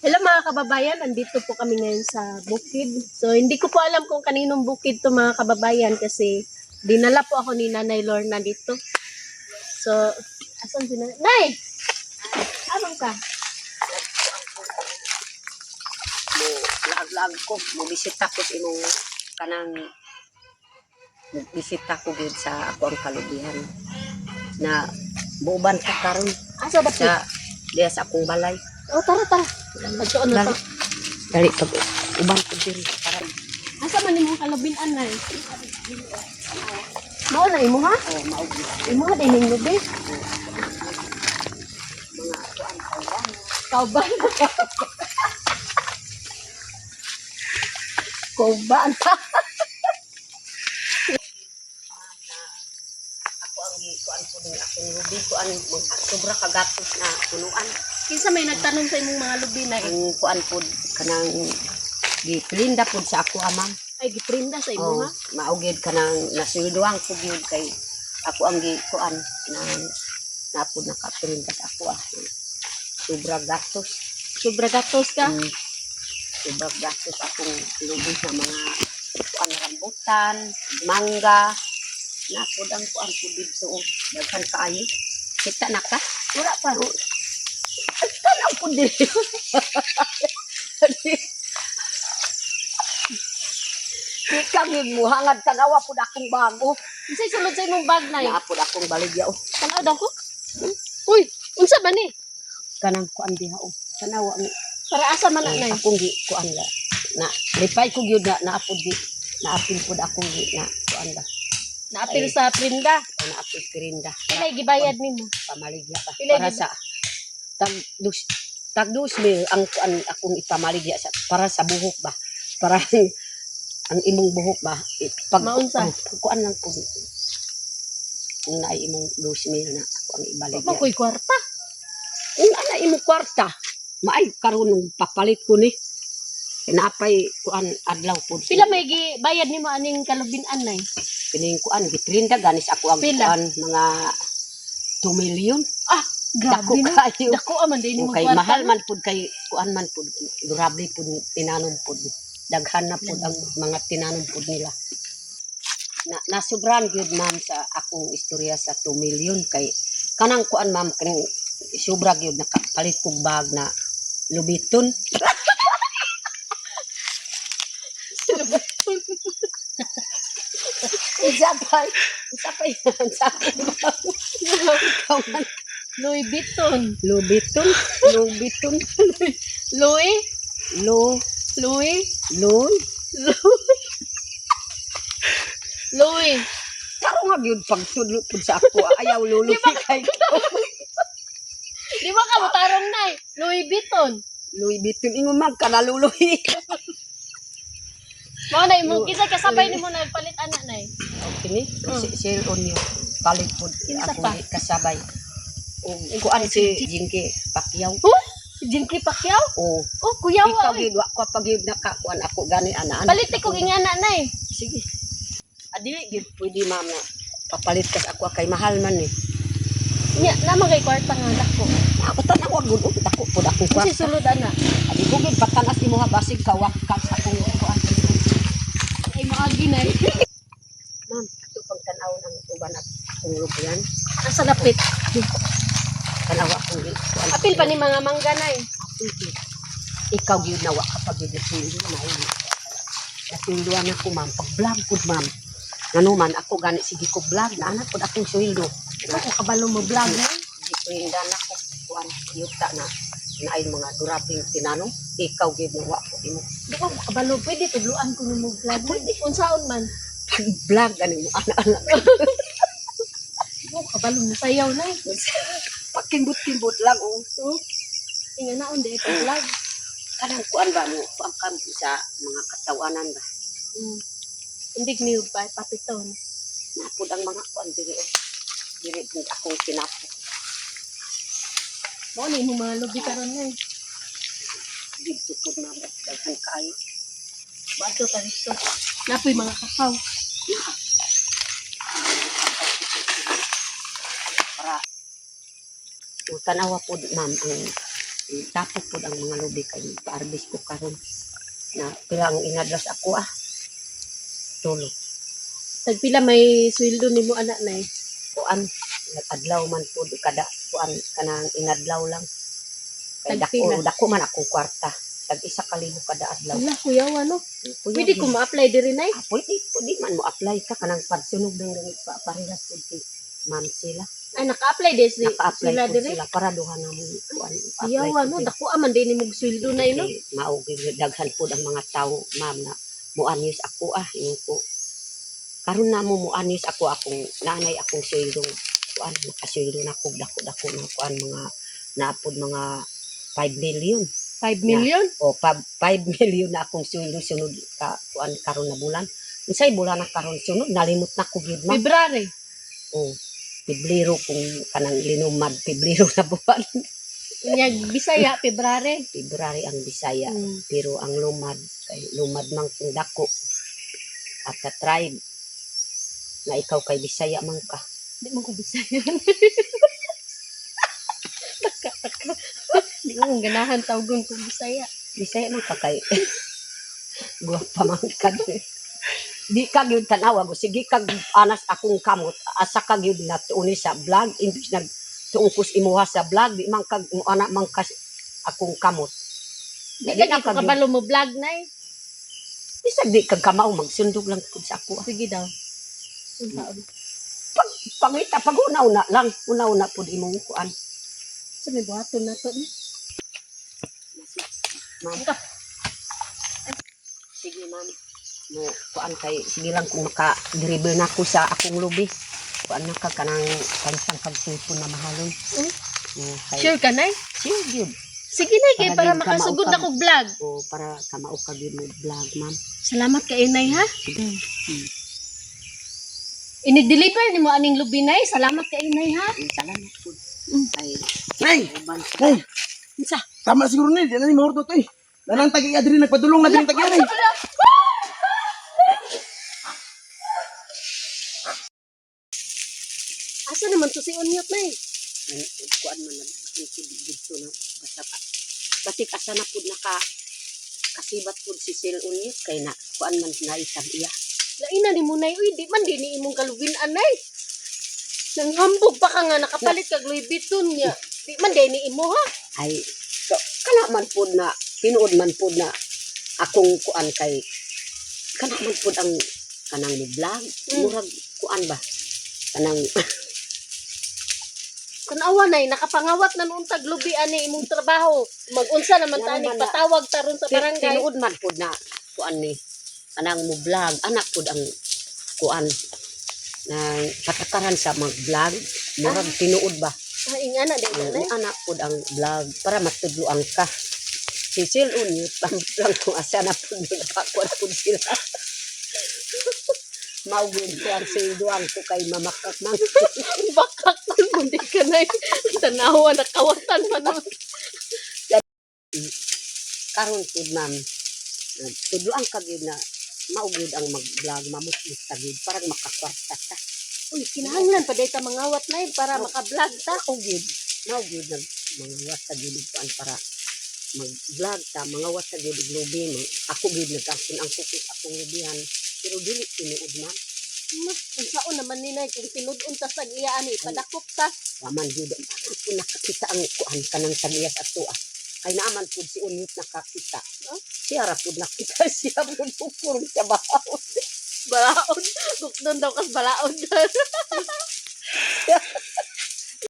Hello mga kababayan, andito po kami ngayon sa bukid. So hindi ko po alam kung kaninong bukid to mga kababayan kasi dinala po ako ni Nanay Lorna dito. So, asan si Nanay? Nay! Anong ka? Lag-lag ko, bisita ko sa imong kanang bisita ko gid sa ako ang kalubihan na buuban ka karon Asa ba sa diya sa akong balay. Oh, tara. Magsuon na to. Dali pag uban ko diri para Asa man imong kalubinan, Nay? Mao na imo ha? maugid Imo ha dining lubi. mga kuan Kauban. kauban. Ako ang kuan ko din akong lubi ko ang sobra kagatos na punuan. Kinsa may nagtanong sa imong mga lubi na Ang kuan pod kanang gipilinda pod sa ako amam. ay giprinda sa imo ha? Maugid kanang nasulduang ko gyud kay ako ang kuan na napod nakapilinda sa ako sobra gastos. Sobra gatos ka. Sobra gastos akong lubi na mga kuan rambutan, mangga, napod ang kuan ko dito daghan kaayo. Kita na ka? Wala pa. Tanaw ko dito. Ikaw yun mo, hangad tanawa po akong bago. Unsay sulod sa imong bag, Nay? Naapod akong baligya o. Tanaw daw ko. Uy, unsa ba ni? Kanang kuan diha o. Tanawa mo. Para asa man na, Nay? Akong gi kuan la. Na lipay ko gyud na naapod di. Naapil pod akong gi na kuan la. Naapil sa prinda. Naapil pirinda. Pilay gibayad nimo? Pamaligya pa. Pila Para gid- sa tag 2,000 ang kuan akong ipamaligya sa para sa buhok ba. Para ang imong buhok ba pag Maunsa? kuan lang po kung naay imong 2,000 na ako ang ibaligya. Wa ko'y kwarta. Kung ana imong kwarta maay karon ng papalit ko ni napay kuan adlaw po Pila may gibayad nimo aning kalubinan, Nay? kining kuan gitrinda ganis ako ang Pila? kuan mga 2 million. Ah, Dako grabe na. kayo. Dako man din nimo Okay, kwarta. mahal man pud kay kuan man pud durable pud tinanom pud daghan na pud ang mga tinanom pud nila na nasubran gyud ma'am sa akong istorya sa 2 million kay kanang kuan ma'am kaning sobra gyud nakapalit kog bag na lubiton. Isapay sa Louis Vuitton. lubiton Louis? lo Louis? loy Louis. karo nga gyud pagsudlo pud sa ako ayaw lulubi kay Di ba ka mutarong, Nay? Louis Vuitton. Louis Vuitton ingon man kanaluluhi. Mao na imo kisa kasabay nimo nagpalit ana, Nay. Okay ni sale on you palit pud Kinsa ako pa? ni kasabay o kuan si Jinky Pacquiao Oh, Jinky Pacquiao? o Oh, kuyaw ikaw ay. gyud wa ko pag gyud nakakuan ako gani ana Palit ko ingana, Nay. sige adi gyud pwede ma'am na papalit kas ako kay mahal man ni Nya, naman kay kwarta nga dako. ako tanaw gud dako pud ako Kasi kwarta sulod ana. adi ko gyud patanas imo ha basig kawak ka sa akong kuan Ay maagi, Nay. ma'am ato pang tanaw ng uban at akong lubyan Asa dapit? tanaw akong kuan Apil pa ni mga mangga, Nay. ikaw gyud na wa ka pag gyud nasundo na ini nasunduan ako ma'am pag vlog pud ma'am nanuman ako gani sige ko vlog na anak pud akong sweldo Ako kabalo mo vlog, Nay. di ko hindan ako kuan yuta na naay mga durabing tinanong ikaw gyud na wa ko imo Di ko kabalo pwede tudluan ko nimo vlog. Pwede unsaon man. vlog ani mo anak-anak Di ko kabalo mo sayaw, Nay. pakimbot-kimbot lang o Inga naon di ito vlog. kanang kuan ba mo ang kampo sa mga katawanan ba Hindi niyo pa papiton. napod ang mga kuan diri diri pud akong tinapo Mo ni mo mga lubi karon, Nay. dito pud mabaghan kayo Bato ta dito. Napoy mga kakao. para tanawa po ma'am ang tapos po ang mga lubi kay paarbis ko karon na pilang inadlas ako tulo Tagpila may sweldo nimo anak nay? kuan adlaw man po kada kuan kanang inadlaw lang kay Tagpila? dako man akong kwarta tag isa ka libo kada adlaw. Wala kuyawa no. Kuya, Pwede ko ma-apply diri nay. pwede man mo apply ka kanang pagsunog ng ganit pa parehas po si ma'am sila. Ay naka-apply din Naka-apply sila po diri. sila para duha na mo kuan Kuyawa no, dako aman din nimo sweldo nay no. Maugid daghan po ang mga tawo ma'am na muanyos ako yung ko karon na mo muanyos ako akong nanay akong sweldo kuan nakasweldo na ko dako na kuan mga naapod mga 5 million 5 million? o 5 million na akong sweldo sunod ka kuan karon na bulan unsay bulan na karon sunod nalimot na ko gid ma'am. February. Oh, Pebrero kung kanang linumad Pebrero na buwan. Inyag Bisaya February. February ang Bisaya pero ang lumad kay lumad man kung dako at ka tribe na ikaw kay Bisaya man ka. Di mo ko Bisaya. Di mo kong ganahan tawgon ko Bisaya. Bisaya man ka kay guwapa man ka. Di ka gyud tanawa go sige kag anas akong kamot asa ka gyud na tuuni sa vlog imbis nag tuungkos imuha sa vlog di man kag ana man ka akong kamot. Di ka ko kabalo mo vlog nay. Bisag di kag kamaw magsundog lang pud sa ako. Sige daw. Pangita pag una lang una pud imong kuan. Sa may buhaton na to. Ma'am. Sige ma'am. Mo kuan kay sige lang kung maka-dribble na ko sa akong lubi. Kuan na ka kanang kansang pagtipon na mahalon. Sure ka nay? Sure gyud. Sige na kay para Para di ka makasugod maukab. na kog vlog. O para kamao ka gyud mo vlog ma'am. Salamat kay nay ha. Sige. Ini-deliver nimo aning lubi nay. Salamat kay nay ha. Salamat po. Ay, Nay! uban Nay! Unsa? Tama siguro ni, di na ni mahurot to eh. Nanang tagi adri nagpadulong na din tagi nay. Asa naman to si Onyot nay? kuan man dito na basta ka. Batik asa na pud naka kasibat pud si Sil Unyit kay na kuan man na isab iya. Laina ni mo nay. Uy, di man din ni imong kalubin anay. Nang hambog pa ka nga nakapalit kag Louis Vuitton niya. Di man din ni imo ha. Ay so, kana man pud na tinuod man pud na akong kuan kay kana man pud ang kanang ni vlog murag kuan ba kanang Tanawa nay nakapangawat na noon tag lubi ani imong trabaho. Mag-unsa naman Yan tani naman na. patawag taron sa barangay. tinuod man pud na kuan ni kanang mo vlog anak pud ang kuan na patakaran sa mag-vlog murag tinuod ba Ah, ingana di ang nay. anak pud ang vlog para matudloan ka si Sil Unyit lang kung asa na pud nagpakuan pud sila maugid ko ang silduan ko kay mamakak man Bakak kun di ka nay. Tanawa nakawatan man nun. karon pud ma'am tudloan ka gyud na maugid ang mag-vlog mamutmut ka gyud para makakwarta ka Uy, kinahanglan pa dayta mangawat nay para maka-vlog ta. maugid nag mga wasa gyud kuan para mag-vlog ta mga wasa gyud og lubi ako gyud nagkasin ang kukis akong lubihan pero dili tinuod man Ang saon naman ni nay kung tinud-on ta sa iya ani padakop ta. waman gyud ako nakakita ang kuan kanang tagiyas ato kay naaman pud si Unyit nakakita siya ra pud nakita siya pud pupurong sa bahaw Balaod. Gukdon daw kas balaod.